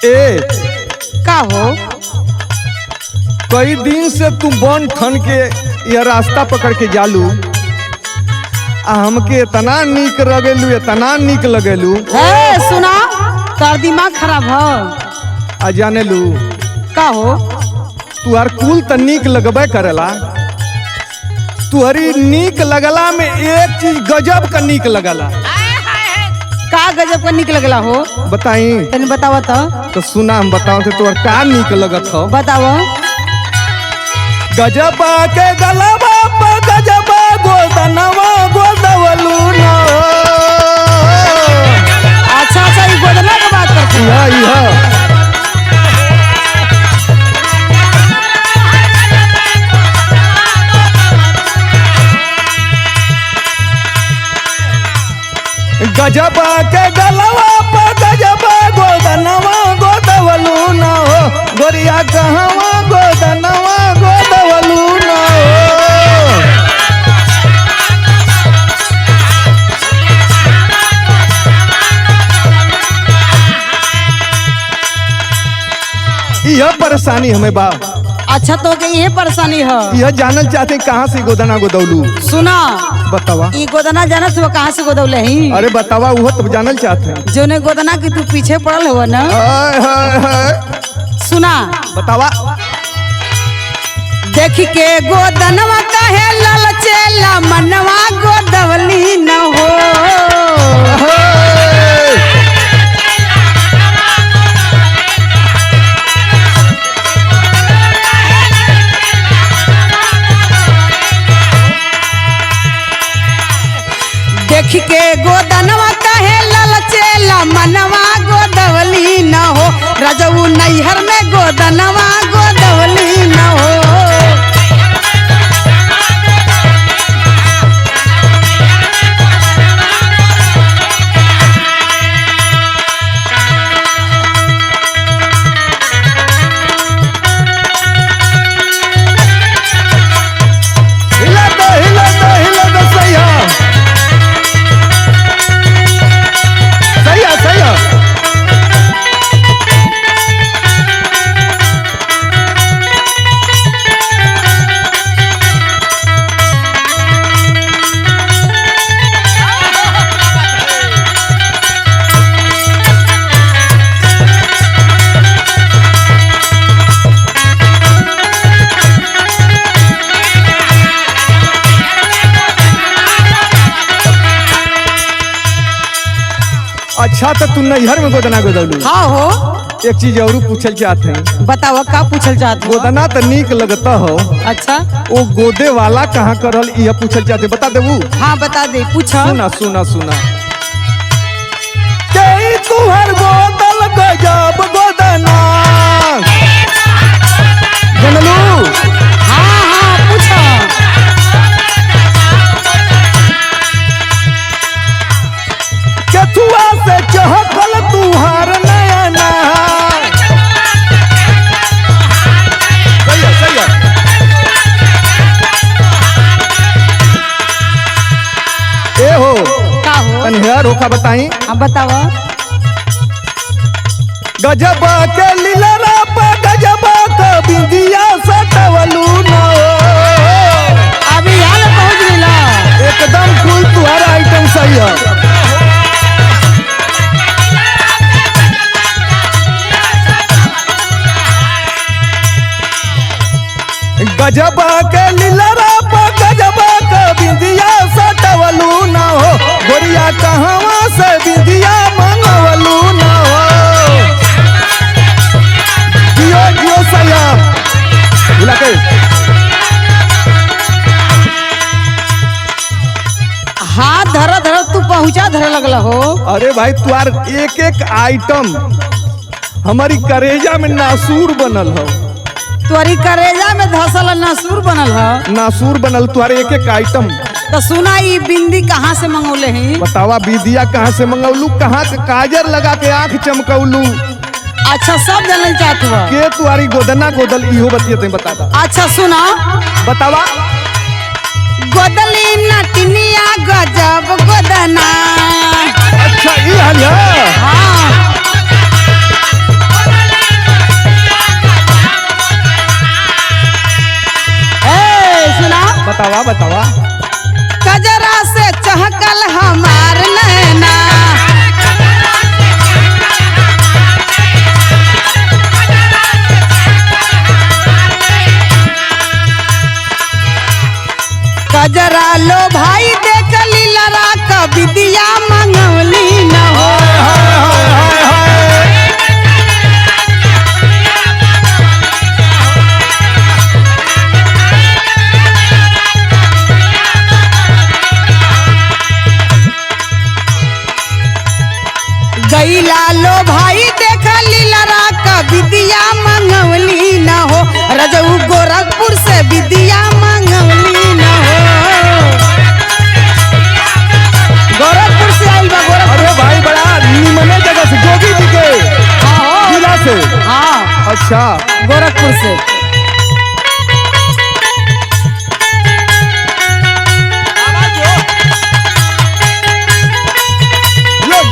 ए का हो? कई दिन से तू बन ठन के यह रास्ता पकड़ के जालू आ हमके इतना नीक लगेलू इतना नीक लगेलू। सुना तार दिमाग खराब हो आ जाने लू का हो? तुहार कुल त नीक लगबे करेला। तुहरी नीक लगला में एक चीज गजब का नीक लगला। का गजब का निक लगला हो? बताई तनी बतावा तो सुना हम बताओ तो तुहर का नीक लगत हो। बतावा। गजबा के गलबा पर गजबा गोदनवा गोदवलू ना। अच्छा अच्छा ये गोदना की बात करते यह गजबा के गलवा पर गजबा गोदनवा गोदवलू ना हो। गोरिया कहवा गोदनवा गोदवलू ना हो। यह परेशानी हमें बा। अच्छा तो के ये परेशानी है? यह जानल चाहते कहाँ से गोदना गोदवलू। सुना बतावा। ये गोदना जानत हो कहाँ से गोदौले ही? अरे बतावा वो तो जानल चाहते हैं। जो ने गोदना की तू पीछे पड़ल हो ना। सुना बतावा। देख के गोदनवा कहे ललचेला मनवा गोदवली न हो। देख के गोदनवा कहे ललचेला मनवा गोदवली न हो। रजऊ नैहर में गोदनवा गोदवली न हो। अच्छा तो तू नैहर में गोदना गोदवलू। हाँ हो। एक चीज और पूछल चाहते हैं। बतावा का पूछल चाहत हो? गोदना तो नीक लगता हो। अच्छा वो गोदे वाला कहाँ करल यह पूछल चाहते बता देबू। हाँ बता दे पूछा। सुना सुना सुना के तुहर गोदल गजब गोदना जनलू। हाँ हाँ पूछा। केथुआ से चहकल तुहार नयना। सही है सही है। ए हो का हो? कन्हैया रोका बताई। हाँ बतावा। गजबा के लीलरा पर गजबा का बिंदिया सटवलू ना। अभी यहाँ पहुँच गईला। एकदम फुल तुम्हारा आइटम सही है। गजबा के लीलरा पर गजबा का बिंदिया सटवलू ना हो। गोरिया कहवा से बिंदिया मंगवलू ना हो। जियो जियो सैया बुला के। हाथ धर धर तू पहुँचा धरे लगला हो। अरे भाई तुआर एक एक आइटम हमारी करेजा में नासूर बनल हो। तोरी करेजा में धसल नसूर बनल है। नासूर बनल तुआरे एक एक आइटम। तो सुना ये बिंदी कहाँ से मंगौले हैं? बतावा बिदिया कहाँ से मंगौलू कहाँ के काजर लगा के आँख चमकौलू। अच्छा सब जानल चाहत हुआ। के तुआरी गोदना गोदल इहो बतियते बता दा। अच्छा सुना बतावा। गोदली नटनिया गजब गोदना। अच्छा ये हाल है। हाँ गईला लो भाई देखा लीलरा का विद्या मंगवली न हो रजऊ गोरखपुर से विद्या मंगवली न हो। गोरखपुर से आई बा गोरखपुर। अरे भाई बड़ा निमने जगह से जोगी जी के हाँ जिला से। हाँ अच्छा गोरखपुर से।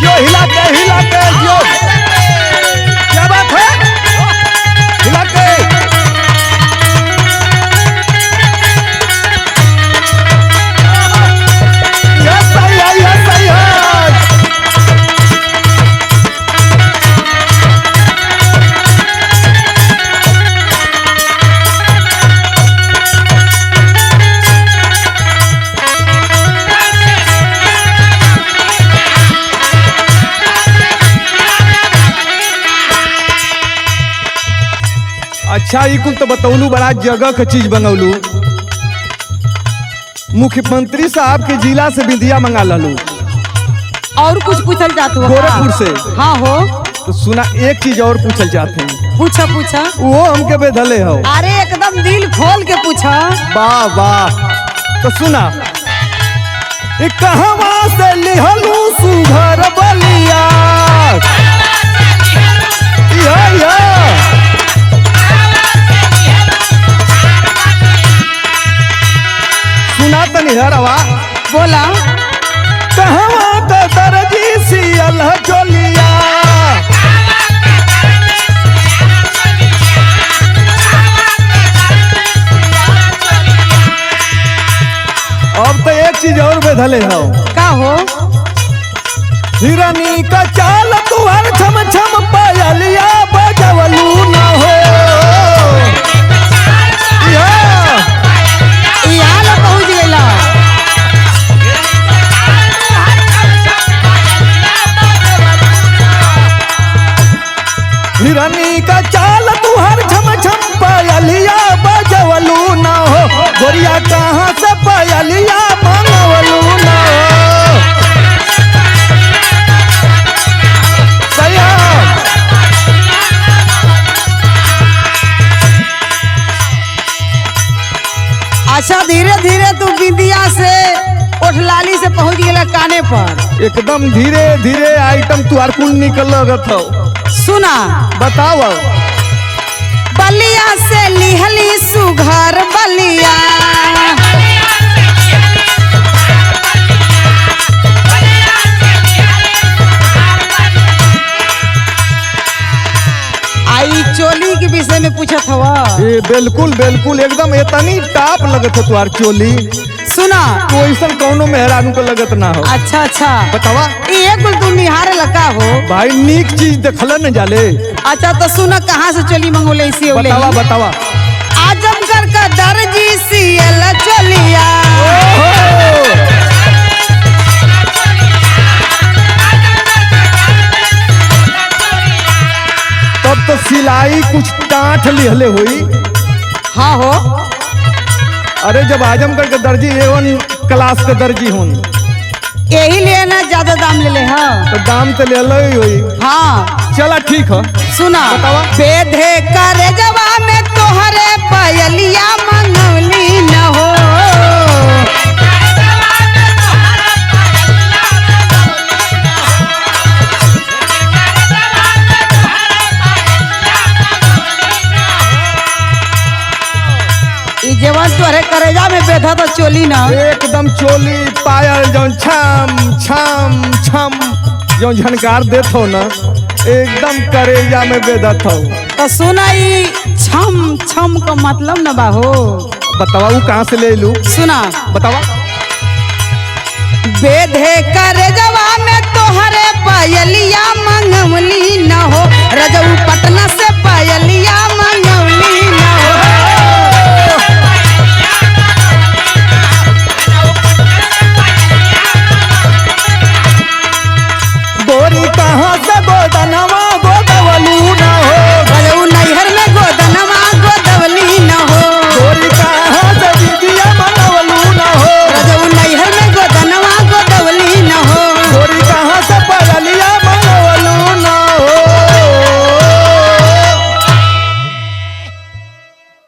जो हिला के जो क्या बात है हिला के यस सही है यस सही है। अच्छा ई कुल तो बतौलू बड़ा जगह के चीज बनौलू। मुख्यमंत्री साहब के जिला से विद्या मंगा ललू और कुछ पूछल जात हो? गोरखपुर से। हाँ हो। तो सुना एक चीज और पूछल चाहते हैं। पूछा पूछा। वो हमके बेधले हो। अरे एकदम दिल खोल के पूछा। वाह वाह। तो सुना कहवा से लिहलू सुघर बलिया या सुना तनी हरवा बोला। कहवा तो दर्जी सियल चोलिया अब तो एक चीज और बेधले हो। का हो? हिरनी का चाल तुहर छम छम पायलिया बजवलू न हो। यहाँ ला पहुँच गईला। हिरनी का चाल तुहर छम छम पायलिया बजवलू न हो। गोरिया कहाँ से पायलिया मंगवलू न हो। सही है। अच्छा धीरे धीरे तू बिंदिया से ओठलाली से पहुँच गईला काने पर। एकदम धीरे धीरे आइटम तुहार कुल निकल लगत हो। सुना बताओ बलिया से लिहली सुघर बलिया। आई चोली के विषय में पूछत हवा। ये बिल्कुल बिल्कुल एकदम इतनी टाप लगत हो तुहार चोली। सुना कोई कौनो मेहरानू को लगत ना हो। अच्छा अच्छा बतावा ये कुल तू निहारे लगा हो। भाई नीक चीज देखल न जाले। अच्छा तो सुना कहाँ से चोली मंगोले इसी बतावा बतावा। आजमगढ़ का दर्जी सियल चोलिया। तब तो सिलाई कुछ टाँठ लिहले हुई। हाँ हो। अरे जब आजमगढ़ के दर्जी A1 क्लास के दर्जी होन यही लिए ना ज्यादा दाम ले ले। हाँ तो दाम तो ले लो ही हुई। हाँ चला ठीक है। सुना बतावा। बेधे करे जवा में तोहरे पायलिया मंगवली न हो। ई जवान तोहरे करेजा में बेधा तो चोली ना। एकदम चोली पायल जौन छम छम छम जो झनकार देत हो ना एकदम करेजा में बेदत हो। तो सुना ई छम छम का मतलब न बाहो। बतावा वो कहाँ से ले लू। सुना बतावा। बेधे करे जवा में तोहरे